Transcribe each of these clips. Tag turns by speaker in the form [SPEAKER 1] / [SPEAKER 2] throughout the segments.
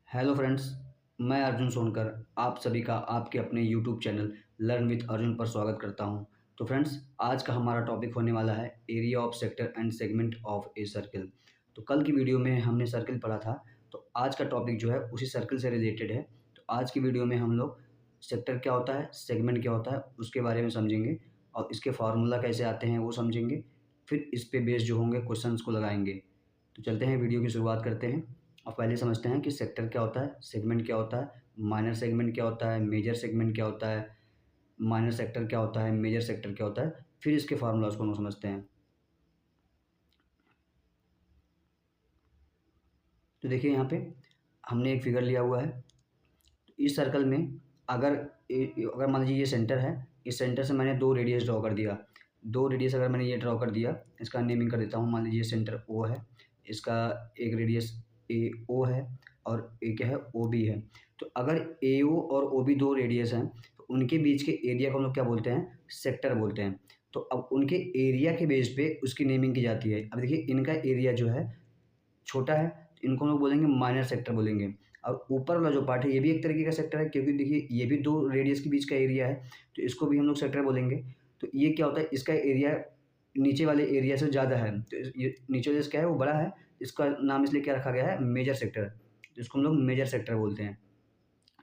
[SPEAKER 1] Hello friends, मैं अर्जुन सोनकर आप सभी का आपके अपने YouTube channel learn with Arjun पर स्वागत करता हूं। तो फ्रेंड्स, आज का हमारा टॉपिक होने वाला है area of sector and segment of a circle. तो कल की वीडियो में हमने सर्किल पढ़ा था, तो आज का टॉपिक जो है उसी सर्किल से रिलेटेड है। तो आज की वीडियो में हम लोग सेक्टर क्या होता है, सेगमेंट क्या होता है, उसके बारे में समझेंगे और इसके फार्मूला कैसे आते हैं वो समझेंगे। फिर इस पे बेस जो होंगे क्वेश्चंस को लगाएंगे। तो चलते हैं, वीडियो की शुरुआत करते हैं। अब पहले समझते हैं कि सेक्टर क्या होता है, सेगमेंट क्या होता है, माइनर सेगमेंट क्या होता है, मेजर सेगमेंट क्या होता है, माइनर सेक्टर क्या होता है, मेजर सेक्टर क्या होता है। फिर इसके फार्मूलाज को हम समझते हैं। तो देखिए, यहाँ पे हमने एक फिगर लिया हुआ है। तो इस सर्कल में अगर अगर मान लीजिए ये सेंटर है, इस सेंटर से मैंने दो रेडियस ड्रॉ कर दिया। दो रेडियस अगर मैंने ये ड्रॉ कर दिया, इसका नेमिंग कर देता हूँ। मान लीजिए सेंटर ओ है, इसका एक रेडियस ए ओ है और एक क्या है, ओ बी है। तो अगर ए ओ और ओ बी दो रेडियस हैं, तो उनके बीच के एरिया को हम लोग क्या बोलते हैं, सेक्टर बोलते हैं। तो अब उनके एरिया के बेस पे उसकी नेमिंग की जाती है। अब देखिए, इनका एरिया जो है छोटा है, तो इनको हम लोग बोलेंगे माइनर सेक्टर बोलेंगे। और ऊपर वाला जो पार्ट है ये भी एक तरीके का सेक्टर है, क्योंकि देखिए ये भी दो रेडियस के बीच का एरिया है, तो इसको भी हम लोग सेक्टर बोलेंगे। तो ये क्या होता है, इसका एरिया नीचे वाले एरिया से ज़्यादा है, तो ये नीचे वाले से क्या है, वो बड़ा है। इसका नाम इसलिए क्या रखा गया है, मेजर सेक्टर। तो इसको हम लोग मेजर सेक्टर बोलते हैं।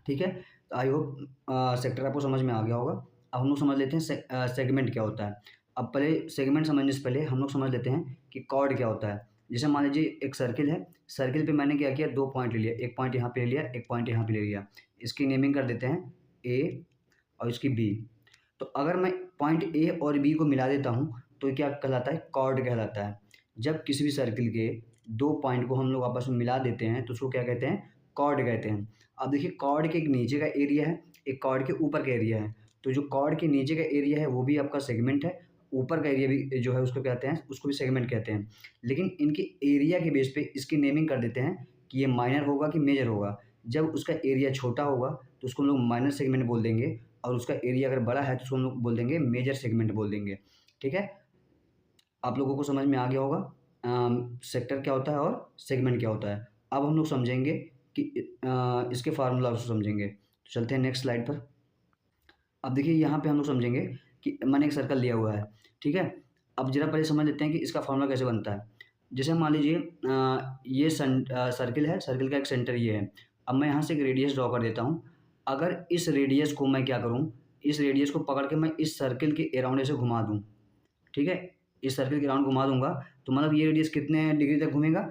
[SPEAKER 1] ठीक है, तो आई होप सेक्टर आपको समझ में आ गया होगा। अब हम लोग समझ लेते हैं सेगमेंट क्या होता है। अब पहले सेगमेंट समझने से पहले हम लोग समझ लेते हैं कि कॉर्ड क्या होता है। जैसे मान लीजिए एक सर्किल है, सर्किल पे मैंने क्या किया, दो पॉइंट ले लिया, एक पॉइंट यहाँ पे ले लिया, एक पॉइंट यहाँ पे ले लिया। इसकी नेमिंग कर देते हैं ए और इसकी बी। तो अगर मैं पॉइंट ए और बी को मिला देता हूँ तो ये क्या कहलाता है, कॉर्ड कहलाता है। जब किसी भी सर्किल के दो पॉइंट को हम लोग आपस में मिला देते हैं तो उसको क्या कहते हैं, कॉर्ड कहते हैं। अब देखिए, कॉर्ड के एक नीचे का एरिया है, एक कॉर्ड के ऊपर का एरिया है। तो जो कॉर्ड के नीचे का एरिया है वो भी आपका सेगमेंट है, ऊपर का एरिया भी जो है उसको कहते हैं, उसको भी सेगमेंट कहते हैं। लेकिन इनके एरिया के बेस पे इसकी नेमिंग कर देते हैं कि ये माइनर होगा कि मेजर होगा। जब उसका एरिया छोटा होगा तो उसको हम लोग माइनर सेगमेंट बोल देंगे, और उसका एरिया अगर बड़ा है तो उसको हम लोग बोल देंगे मेजर सेगमेंट बोल देंगे। ठीक है, आप लोगों को समझ में आ गया होगा सेक्टर क्या होता है और सेगमेंट क्या होता है। अब हम लोग समझेंगे कि इसके फार्मूला को समझेंगे। तो चलते हैं नेक्स्ट स्लाइड पर। अब देखिए, यहाँ पे हम लोग समझेंगे कि मैंने एक सर्कल लिया हुआ है। ठीक है, अब जरा पहले समझ लेते हैं कि इसका फार्मूला कैसे बनता है। जैसे मान लीजिए ये सर्किल है, सर्किल का एक सेंटर ये है। अब मैं यहाँ से एक रेडियस ड्रॉ कर देता हूँ। अगर इस रेडियस को मैं क्या करूँ, इस रेडियस को पकड़ के मैं इस सर्किल के अराउंड ऐसे घुमा दूँ। ठीक है, इस सर्किल के राउंड घुमा दूंगा तो मतलब ये रेडियस कितने डिग्री तक घूमेगा,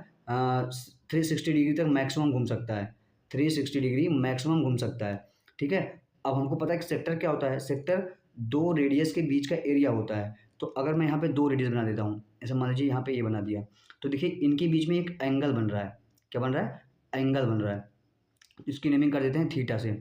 [SPEAKER 1] 360 डिग्री तक मैक्सिमम घूम सकता है। 360 डिग्री मैक्सिमम घूम सकता है। ठीक है, अब हमको पता है कि सेक्टर क्या होता है। सेक्टर दो रेडियस के बीच का एरिया होता है। तो अगर मैं यहाँ पे दो रेडियस बना देता हूँ, ऐसे मान लीजिए यहाँ पे ये बना दिया, तो देखिए इनके बीच में एक एंगल बन रहा है। क्या बन रहा है, एंगल बन रहा है। इसकी नेमिंग कर देते हैं थीटा से।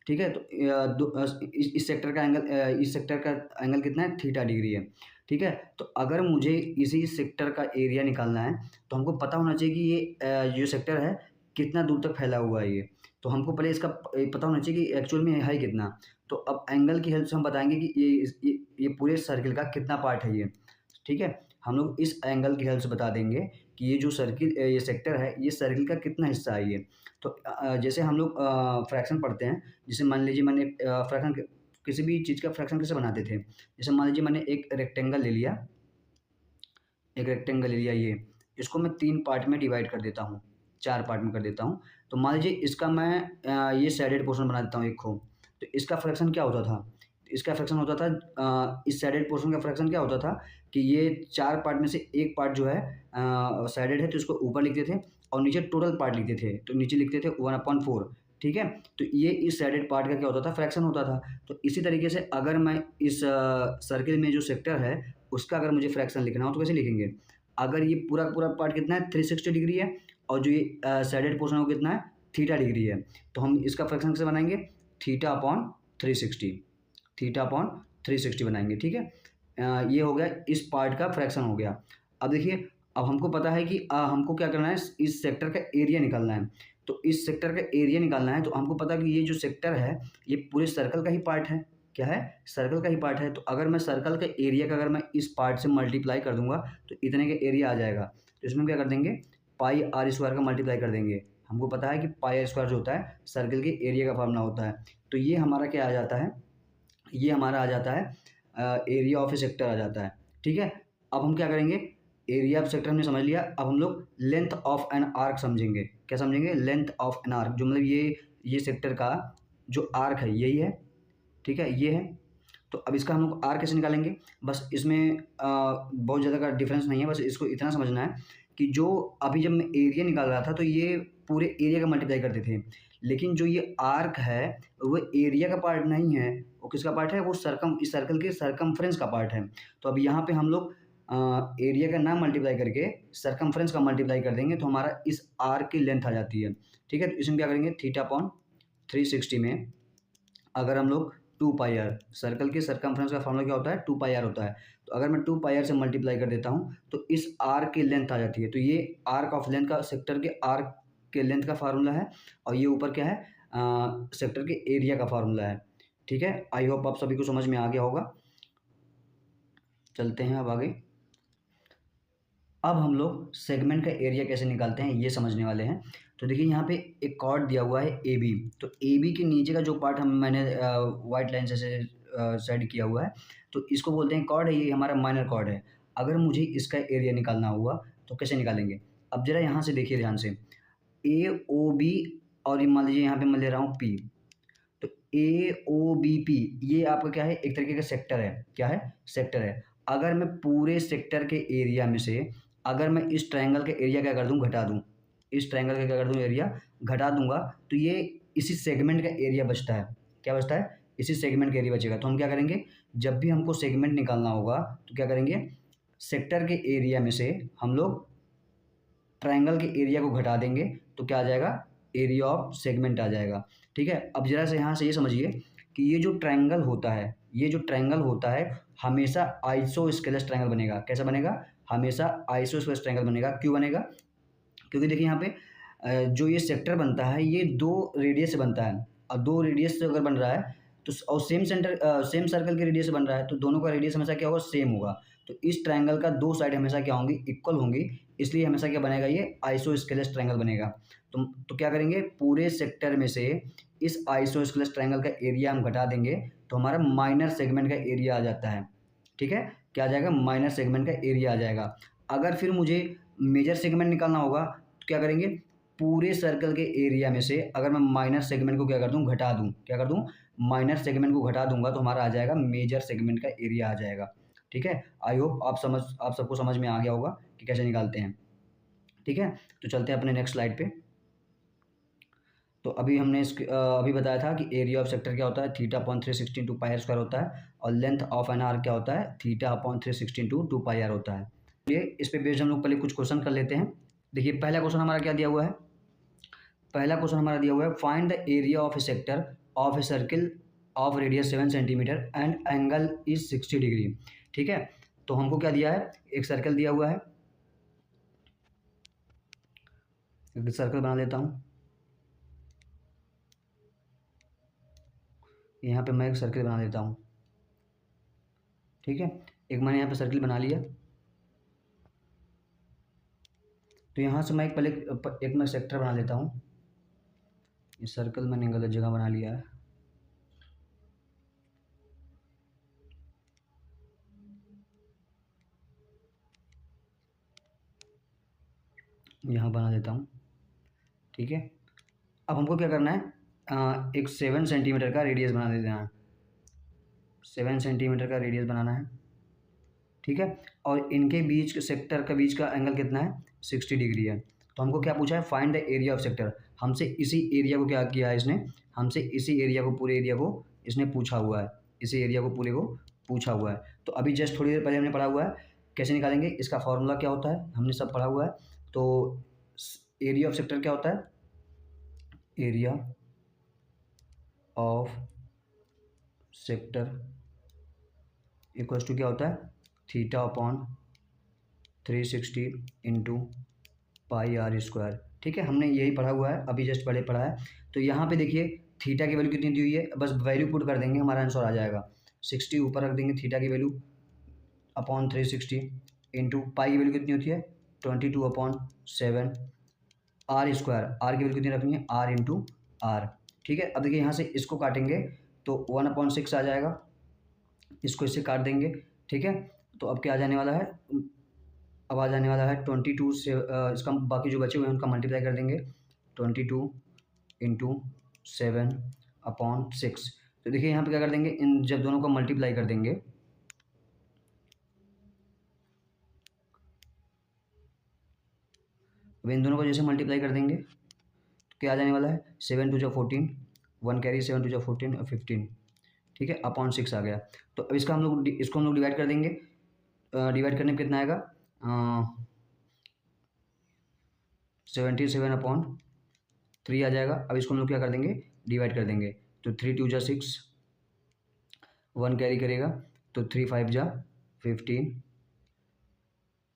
[SPEAKER 1] ठीक है, तो इस सेक्टर का एंगल, इस सेक्टर का एंगल कितना है, थीटा डिग्री है। ठीक है, तो अगर मुझे इसी सेक्टर का एरिया निकालना है तो हमको पता होना चाहिए कि ये जो सेक्टर है कितना दूर तक फैला हुआ है ये। तो हमको पहले इसका पता होना चाहिए कि एक्चुअल में है कितना। तो अब एंगल की हेल्प से हम बताएंगे कि ये पूरे सर्किल का कितना पार्ट है ये। ठीक है, हम लोग इस एंगल की हेल्प से बता देंगे कि ये जो सर्किल, ये सेक्टर है, ये सर्किल का कितना हिस्सा है ये। तो जैसे हम लोग फ्रैक्शन पढ़ते हैं, जैसे मान लीजिए मैंने फ्रैक्शन किसी भी चीज़ का फ्रैक्शन कैसे बनाते थे। जैसे मान लीजिए मैंने एक रेक्टेंगल ले लिया, एक रेक्टेंगल ले लिया, ये इसको मैं तीन पार्ट में डिवाइड कर देता हूँ, चार पार्ट में कर देता हूँ। तो मान लीजिए इसका मैं ये सैडेड पोर्शन बना देता हूँ एक को। तो इसका फ्रैक्शन क्या होता था, इसका फ्रैक्शन होता था, इस सैडेड पोर्शन का फ्रैक्शन क्या होता था कि ये चार पार्ट में से एक पार्ट जो है सैडेड है तो इसको ऊपर लिखते थे और नीचे टोटल पार्ट लिखते थे, तो नीचे लिखते थे 1/4। ठीक है, तो ये इस सैडेड पार्ट का क्या होता था, फ्रैक्शन होता था। तो इसी तरीके से अगर मैं इस सर्किल में जो सेक्टर है उसका अगर मुझे फ्रैक्शन लिखना हो तो कैसे लिखेंगे। अगर ये पूरा पूरा पार्ट कितना है, 360 डिग्री है, और जो ये सैडेड पोर्शन है वो कितना है, थीटा डिग्री है। तो हम इसका फ्रैक्शन कैसे बनाएंगे, थीटा अपॉन 360, थीटा अपॉन 360 बनाएंगे। ठीक है, ये हो गया, इस पार्ट का फ्रैक्शन हो गया। अब देखिए, अब हमको पता है कि हमको क्या करना है, इस सेक्टर का एरिया निकालना है। तो इस सेक्टर का एरिया निकालना है तो हमको पता है कि ये जो सेक्टर है ये पूरे सर्कल का ही पार्ट है। क्या है, सर्कल का ही पार्ट है। तो अगर मैं सर्कल का एरिया का अगर मैं इस पार्ट से मल्टीप्लाई कर दूंगा तो इतने का एरिया आ जाएगा। तो इसमें हम क्या कर देंगे, पाई आर स्क्वायर का मल्टीप्लाई कर देंगे। हमको पता है कि पाई स्क्वायर जो होता है सर्कल के एरिया का फार्मूला होता है। तो ये हमारा क्या आ जाता है, ये हमारा आ जाता है एरिया ऑफ ए सेक्टर आ जाता है। ठीक है, अब हम क्या करेंगे, एरिया ऑफ सेक्टर हमने समझ लिया, अब हम लोग लेंथ ऑफ एन आर्क समझेंगे। क्या समझेंगे? लेंथ ऑफ एन आर्क, जो मतलब ये सेक्टर का जो आर्क है यही है। ठीक है, ये है। तो अब इसका हम लोग आर्क कैसे निकालेंगे? बस इसमें बहुत ज़्यादा का डिफरेंस नहीं है, बस इसको इतना समझना है कि जो अभी जब मैं एरिया निकाल रहा था तो ये पूरे एरिया का मल्टीप्लाई करते थे, लेकिन जो ये आर्क है वो एरिया का पार्ट नहीं है, वो किसका पार्ट है? वो इस सर्कल के सर्कमफ्रेंस का पार्ट है। तो अब यहाँ पे हम लोग एरिया का ना मल्टीप्लाई करके सर्कमफ्रेंस का मल्टीप्लाई कर देंगे तो हमारा इस आर्क की लेंथ आ जाती है। ठीक है, तो इसमें क्या करेंगे, थीटा अपॉन 360 में अगर हम लोग 2 पाई आर, सर्कल के सर्कमफ्रेंस का फॉर्मूला क्या होता है? 2 पाई आर होता है। तो अगर मैं 2 पाई आर से मल्टीप्लाई कर देता हूँ तो इस आर्क की लेंथ आ जाती है। तो ये आर्क ऑफ लेंथ का, सेक्टर के आर्क के लेंथ का फार्मूला है, और ये ऊपर क्या है, सेक्टर के एरिया का फार्मूला है। ठीक है, आई होप आप सभी को समझ में आ गया होगा। चलते हैं अब आगे। अब हम लोग सेगमेंट का एरिया कैसे निकालते हैं ये समझने वाले हैं। तो देखिए यहाँ पे एक कॉर्ड दिया हुआ है ए बी, तो ए बी के नीचे का जो पार्ट मैंने वाइट लाइन से सेड किया हुआ है, तो इसको बोलते हैं कॉर्ड है, ये हमारा माइनर कॉर्ड है। अगर मुझे इसका एरिया निकालना हुआ तो कैसे निकालेंगे? अब जरा यहाँ से देखिए ध्यान से, ए ओ बी, और ये मान लीजिए यहाँ पे मैं ले रहा हूँ पी, तो ए ओ बी पी ये आपका क्या है? एक तरीके का सेक्टर है। क्या है? सेक्टर है। अगर मैं पूरे सेक्टर के एरिया में से अगर मैं इस ट्रायंगल के एरिया क्या कर दूं? घटा दूं। इस ट्रायंगल का क्या कर दूं? एरिया घटा दूंगा, तो ये इसी सेगमेंट का एरिया बचता है। क्या बचता है? इसी सेगमेंट का एरिया बचेगा। तो हम क्या करेंगे, जब भी हमको सेगमेंट निकालना होगा तो क्या करेंगे, सेक्टर के एरिया में से हम लोग ट्रायंगल के एरिया को घटा देंगे तो क्या आ जाएगा? एरिया ऑफ सेगमेंट आ जाएगा। ठीक है, अब जरा से यहाँ से ये समझिए कि ये जो ट्रायंगल होता है, ये जो ट्रायंगल होता है हमेशा आइसोस्केलेस ट्रायंगल बनेगा। कैसा बनेगा? हमेशा आइसोस्केलेस ट्रायंगल बनेगा। क्यों बनेगा? क्योंकि देखिए यहाँ पे जो ये सेक्टर बनता है ये 2 रेडियस से बनता है, और 2 रेडियस से अगर बन रहा है तो और सेम सर्कल के रेडियस से बन रहा है, तो दोनों का रेडियस हमेशा क्या होगा? सेम होगा। तो इस ट्रायंगल का 2 साइड हमेशा क्या होंगी? इक्वल होंगी, इसलिए हमेशा क्या बनेगा? ये आइसोस्केलेस ट्रायंगल बनेगा। तो क्या करेंगे, पूरे सेक्टर में से इस आइसोस्केलेस ट्रायंगल का एरिया हम घटा देंगे तो हमारा माइनर सेगमेंट का एरिया आ जाता है। ठीक है, क्या आ जाएगा? माइनर सेगमेंट का एरिया आ जाएगा। अगर फिर मुझे मेजर सेगमेंट निकालना होगा तो क्या करेंगे, पूरे सर्कल के एरिया में से अगर मैं माइनर सेगमेंट को क्या कर दूं? घटा दूं। क्या कर दूं? माइनर सेगमेंट को घटा दूंगा तो हमारा आ जाएगा मेजर सेगमेंट का एरिया आ जाएगा। ठीक है, आई होप आप सबको समझ में आ गया होगा कि कैसे निकालते हैं। ठीक है, तो चलते हैं अपने नेक्स्ट स्लाइड पे। तो अभी हमने अभी बताया था कि एरिया ऑफ सेक्टर क्या होता है? Theta upon 360 to pi are square होता है, और लेंथ ऑफ एन आर क्या होता है? Theta upon 360 to 2 pi r होता है। ये इस पे बेस्ड हम लोग पहले कुछ क्वेश्चन कर लेते हैं। देखिए पहला क्वेश्चन हमारा क्या दिया हुआ है? पहला क्वेश्चन हमारा दिया हुआ है, find the area of a sector of a circle of radius 7 centimetre and angle is 60 degree. ठीक है, तो हमको क्या दिया है? एक सर्कल दिया हुआ है, एक सर्कल बना लेता हूँ। यहाँ पे मैं एक सर्कल बना लेता हूँ। ठीक है, एक मैंने यहाँ पे सर्कल बना लिया। तो यहाँ से मैं एक मैं सेक्टर बना लेता हूँ। ये सर्कल मैंने गलत जगह बना लिया है। यहाँ बना देता हूँ। ठीक है, अब हमको क्या करना है, एक 7 सेंटीमीटर का रेडियस बना देना है। 7 सेंटीमीटर का रेडियस बनाना है। ठीक है, और इनके बीच सेक्टर का बीच का एंगल कितना है? 60 डिग्री है। तो हमको क्या पूछा है? Find the area of sector. हमसे इसी एरिया को क्या किया है इसने? हमसे इसी एरिया को, पूरे एरिया को इसने पूछा हुआ है। इसी एरिया को पूरे को पूछा हुआ है। तो अभी जस्ट थोड़ी देर पहले हमने पढ़ा हुआ है कैसे निकालेंगे, इसका फॉर्मूला क्या होता है हमने सब पढ़ा हुआ है। तो एरिया ऑफ सेक्टर क्या होता है? Area of sector equals to क्या होता है? Theta upon 360 into pi are square. ठीक है, हमने यही पढ़ा हुआ है, अभी जस्ट पहले पढ़ा है। तो यहाँ पे देखिए थीटा की वैल्यू कितनी दी हुई है, बस वैल्यू पुट कर देंगे हमारा आंसर आ जाएगा। 60 ऊपर रख देंगे थीटा की वैल्यू अपॉन 360 इंटू पाई की वैल्यू कितनी होती है? 22/7 आर स्क्वायर, आर की वैल्यू कितनी रखनी है, आर इंटू आर। ठीक है, अब देखिए यहाँ से इसको काटेंगे तो 1/6 आ जाएगा, इसको इससे काट देंगे। ठीक है, तो अब क्या आ जाने वाला है, अब आ जाने वाला है 22 से इसका बाकी जो बचे हुए हैं उनका मल्टीप्लाई कर देंगे, 22 इंटू 7/6। तो देखिए यहाँ पे क्या कर देंगे, इन जब दोनों को मल्टीप्लाई कर देंगे, अब इन दोनों को जैसे मल्टीप्लाई कर देंगे तो क्या आ जाने वाला है, 7 2 14, 1 कैरी, 7 2 14 और 15। ठीक है, अपॉन 6 आ गया। तो अब इसका हम लोग इसको हम लोग डिवाइड कर देंगे, डिवाइड करने में कितना आएगा, 77/3 आ जाएगा। अब इसको हम लोग क्या कर देंगे, डिवाइड कर देंगे, तो 3 2 जा 6, 1 कैरी करेगा तो 3 5 जा 15,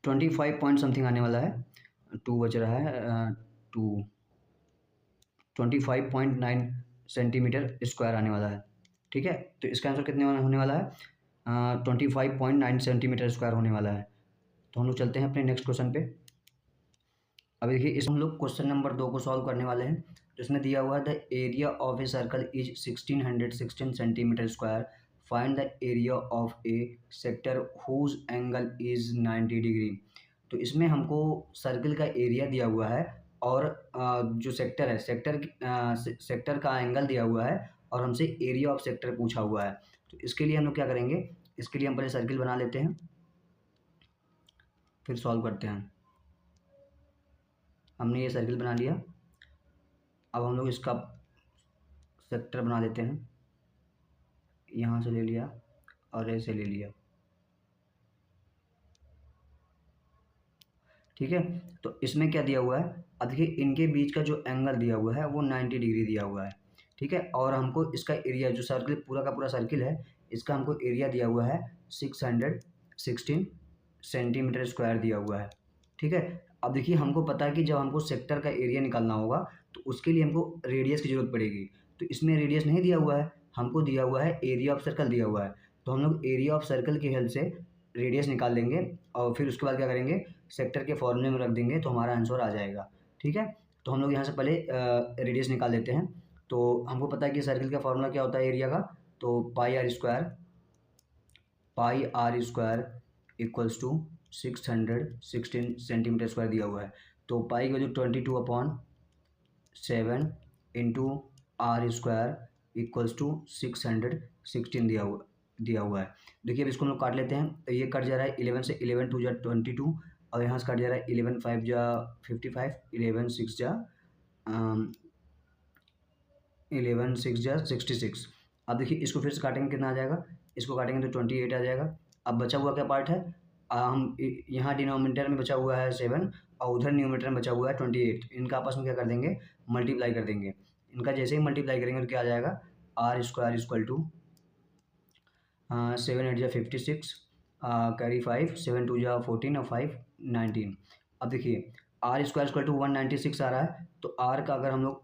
[SPEAKER 1] 25 पॉइंट समथिंग आने वाला है, 2 बच रहा है, 25.9 सेंटीमीटर स्क्वायर आने वाला है। ठीक है, तो इसका आंसर कितने होने वाला है, 25.9 सेंटीमीटर स्क्वायर होने वाला है। तो हम लोग चलते हैं अपने नेक्स्ट क्वेश्चन पे। अब देखिए इस हम लोग क्वेश्चन नंबर 2 को सॉल्व करने वाले हैं। जिसमें दिया हुआ है the area of a circle is 1616 centimetre square, find the area of a sector whose angle is 90 degree. तो इसमें हमको सर्कल का एरिया दिया हुआ है और जो सेक्टर है, सेक्टर का एंगल दिया हुआ है और हमसे एरिया ऑफ सेक्टर पूछा हुआ है। तो इसके लिए हम लोग क्या करेंगे, इसके लिए हम पहले सर्किल बना लेते हैं, फिर सॉल्व करते हैं। हमने ये सर्किल बना लिया, अब हम लोग इसका सेक्टर बना लेते हैं, यहाँ से ले लिया और ऐसे ले लिया। ठीक है, तो इसमें क्या दिया हुआ है, अब देखिए इनके बीच का जो एंगल दिया हुआ है वो 90 डिग्री दिया हुआ है। ठीक है, और हमको इसका एरिया, जो सर्किल पूरा का पूरा सर्किल है, इसका हमको एरिया दिया हुआ है 616 सेंटीमीटर स्क्वायर दिया हुआ है। ठीक है, अब देखिए हमको पता है कि जब हमको सेक्टर का एरिया निकालना होगा तो उसके लिए हमको रेडियस की ज़रूरत पड़ेगी। तो इसमें रेडियस नहीं दिया हुआ है, हमको दिया हुआ है एरिया ऑफ सर्कल दिया हुआ है। तो हम लोग एरिया ऑफ सर्कल की हेल्प से रेडियस निकाल लेंगे और फिर उसके बाद क्या करेंगे, सेक्टर के फॉर्मूले में रख देंगे तो हमारा आंसर आ जाएगा। ठीक है, तो हम लोग यहाँ से पहले रेडियस निकाल लेते हैं। तो हमको पता है कि सर्कल का फॉर्मूला क्या होता है एरिया का, तो pi are square equals to 616 centimetre square दिया हुआ है। तो पाई की value 22/7 into R square equals to 616 दिया हुआ है। देखिए अब इसको हम लोग काट लेते हैं, तो ये कट जा रहा है 11 से, 11 2 जा 22 और यहाँ से कट जा रहा है 11 5 जा 55, 11 6 जा 66। अब देखिए इसको फिर से काटेंगे, कितना आ जाएगा, इसको काटेंगे तो 28 आ जाएगा। अब बचा हुआ क्या पार्ट है, हम यहाँ डिनोमिनेटर में बचा हुआ है 7 और उधर न्यूमरेटर में बचा हुआ है 28। इनका आपस में क्या कर देंगे, मल्टीप्लाई कर देंगे। इनका जैसे ही मल्टीप्लाई करेंगे तो क्या आ जाएगा, आर स्क्वायर इक्वल टू 7 8 जा 56, कैरी 5, 7 2 जा 14 और 5 19। अब देखिए आर स्क्वायर इक्वल टू 196 आ रहा है, तो आर का अगर हम लोग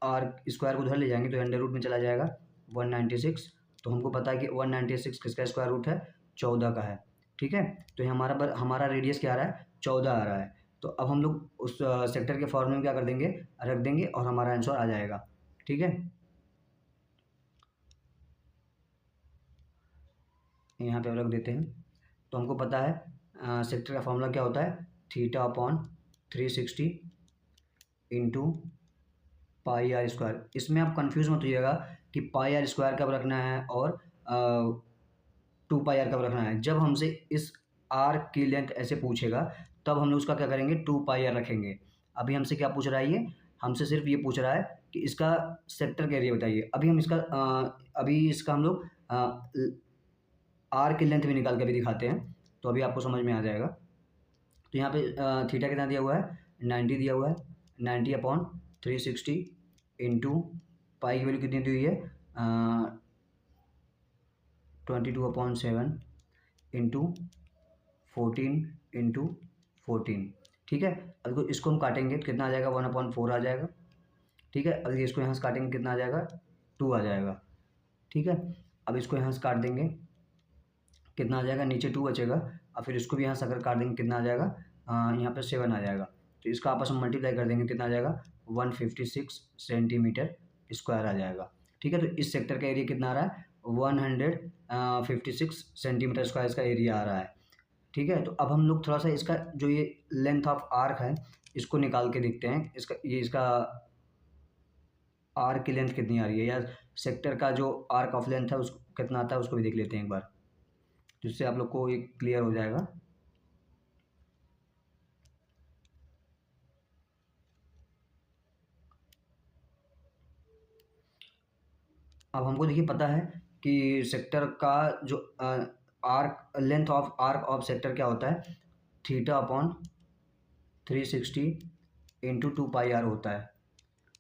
[SPEAKER 1] आर स्क्वायर को उधर ले जाएंगे तो अंडर रूट में चला जाएगा 196। तो हमको पता है कि 196 किसका स्क्वायर रूट है, 14 का है। ठीक है, तो ये हमारा रेडियस क्या आ रहा है, 14 आ रहा है। तो अब हम लोग उस सेक्टर के फॉर्मूले में क्या कर देंगे, रख देंगे और हमारा आंसर आ जाएगा। ठीक है, यहाँ पे रख देते हैं। तो हमको पता है सेक्टर का फॉर्मूला क्या होता है, θ/360 इंटू पाई आर स्क्वायर। इसमें आप कंफ्यूज मत होइएगा कि पाई आर स्क्वायर कब रखना है और 2 पाई आर कब रखना है। जब हमसे इस आर की लेंथ ऐसे पूछेगा तब हम लोग उसका क्या करेंगे, 2 पाई आर रखेंगे। अभी हमसे क्या पूछ रहा है, ये हमसे सिर्फ ये पूछ रहा है कि इसका सेक्टर का एरिया बताइए। अभी इसका हम लोग आर की लेंथ भी निकाल के भी दिखाते हैं, तो अभी आपको समझ में आ जाएगा। तो यहाँ पे थीटा कितना दिया हुआ है, 90 दिया हुआ है, 90/360 इंटू पाई की वैल्यू कितनी दी हुई है, 22/7 इंटू 14/14। ठीक है, अब इसको हम काटेंगे तो कितना आ जाएगा, 1/4 आ जाएगा। ठीक है, अगर इसको यहाँ से काटेंगे कितना आ जाएगा, 2 आ जाएगा। ठीक है, अब इसको यहाँ से काट देंगे कितना आ जाएगा, नीचे 2 बचेगा और फिर इसको भी यहाँ से अगर काट देंगे कितना आ जाएगा, यहाँ पे 7 आ जाएगा। तो इसका आपस में मल्टीप्लाई कर देंगे, कितना आ जाएगा 156 सेंटीमीटर स्क्वायर आ जाएगा। ठीक है, तो इस सेक्टर का एरिया कितना आ रहा है 156 सेंटीमीटर स्क्वायर इसका एरिया आ रहा है। ठीक है, तो अब हम लोग थोड़ा सा इसका जो ये लेंथ ऑफ आर्क है इसको निकाल के देखते हैं, इसका आर्क की लेंथ कितनी आ रही है, या सेक्टर का जो आर्क ऑफ लेंथ है उसको कितना आता है उसको भी देख लेते हैं एक बार, जिससे आप लोग को ये क्लियर हो जाएगा। अब हमको देखिए पता है कि सेक्टर का जो arc length of arc of sector क्या होता है, theta upon 360 into 2 pi r होता है,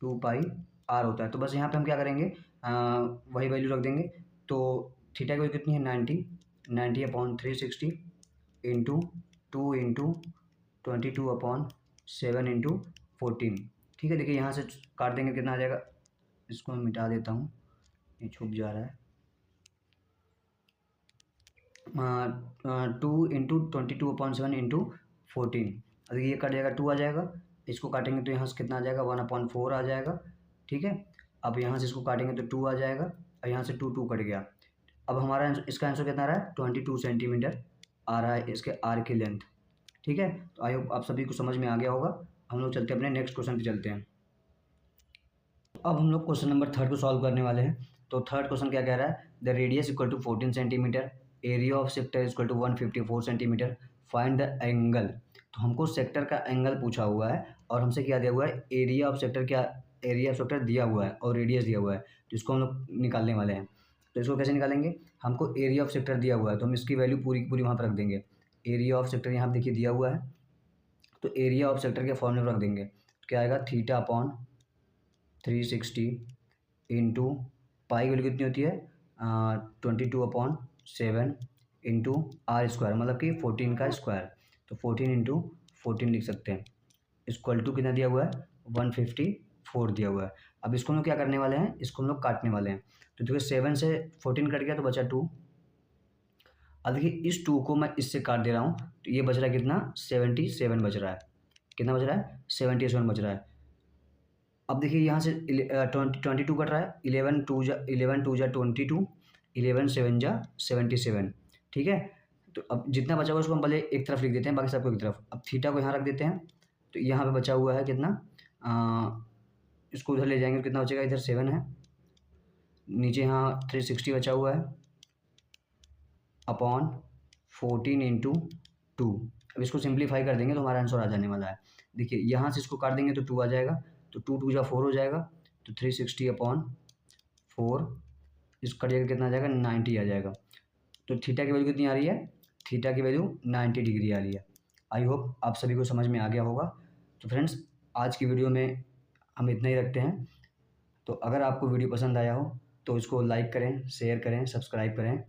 [SPEAKER 1] 2 पाई आर होता है। तो बस यहाँ पे हम क्या करेंगे, वही वैल्यू रख देंगे। तो थीटा की वैल्यू कितनी है 90 अपॉन 360 इंटू 2 इंटू 22/7 इंटू 14। ठीक है, देखिए यहाँ से काट देंगे कितना आ जाएगा, इसको मैं मिटा देता हूँ, ये छुप जा रहा है। 2 इंटू 22/7 इंटू 14, अगर ये कट जाएगा 2 आ जाएगा, इसको काटेंगे तो यहाँ से कितना आ जाएगा 1/4 आ जाएगा। ठीक है, अब यहाँ से इसको काटेंगे तो 2 आ जाएगा, और यहाँ से 2 कट गया। अब हमारा इसका आंसर कितना आ रहा है 22 सेंटीमीटर आ रहा है इसके आर की लेंथ। ठीक है, तो आई होप आप सभी को समझ में आ गया होगा। हम लोग चलते हैं अपने नेक्स्ट क्वेश्चन पे चलते हैं। अब हम लोग क्वेश्चन नंबर 3 को सॉल्व करने वाले हैं। तो थर्ड क्वेश्चन क्या कह रहा है, the radius equal to 14 centimetre, area of sector equal to 154 centimetre, find the angle. तो हमको सेक्टर का एंगल पूछा हुआ है, और हमसे क्या दिया हुआ है एरिया ऑफ सेक्टर, क्या एरिया ऑफ सेक्टर दिया हुआ है और रेडियस दिया हुआ है, तो इसको हम लोग निकालने वाले हैं। तो इसको कैसे निकालेंगे, हमको एरिया ऑफ सेक्टर दिया हुआ है तो हम इसकी वैल्यू पूरी की पूरी वहाँ पर रख देंगे। एरिया ऑफ सेक्टर यहाँ देखिए दिया हुआ है, तो एरिया ऑफ सेक्टर के फॉर्मूले रख देंगे, तो क्या आएगा theta upon 360 into pi value कितनी होती है 22/7 इंटू आर स्क्वायर, मतलब कि 14 का स्क्वायर, तो 14 इंटू 14 लिख सकते हैं। इक्वल टू कितना दिया हुआ है 154 दिया हुआ है। अब इसको हम लोग क्या करने वाले हैं, इसको हम लोग काटने वाले हैं। तो देखिए 7 से 14 कट गया तो बचा 2। अब देखिए इस 2 को मैं इससे काट दे रहा हूँ, तो ये बच रहा है कितना 77 बच रहा है। कितना बच रहा है 77 बच रहा है। अब देखिए यहाँ से 22 कट रहा है, 11 2 जा 22, 11 7 जा 77। ठीक है, तो अब जितना बचा हुआ उसको हम पहले एक तरफ लिख देते हैं, बाकी सबको एक तरफ। अब थीटा को यहाँ रख देते हैं, तो यहाँ पे बचा हुआ है कितना, इसको उधर ले जाएंगे तो कितना बचेगा, इधर 7 है, नीचे यहाँ 360 बचा हुआ है अपॉन 14 इंटू 2। अब इसको सिंप्लीफाई कर देंगे तो हमारा आंसर आ जाने वाला है। देखिए यहाँ से इसको काट देंगे तो 2 आ जाएगा, तो 2 2 जा 4 हो जाएगा, तो 360 अपॉन 4, इसका जगह कितना आ जाएगा 90 आ जाएगा। तो थीटा की वैल्यू कितनी आ रही है, थीटा की वैल्यू 90 डिग्री आ रही है। आई होप आप सभी को समझ में आ गया होगा। तो फ्रेंड्स आज की वीडियो में हम इतना ही रखते हैं। तो अगर आपको वीडियो पसंद आया हो तो इसको लाइक करें, शेयर करें, सब्सक्राइब करें।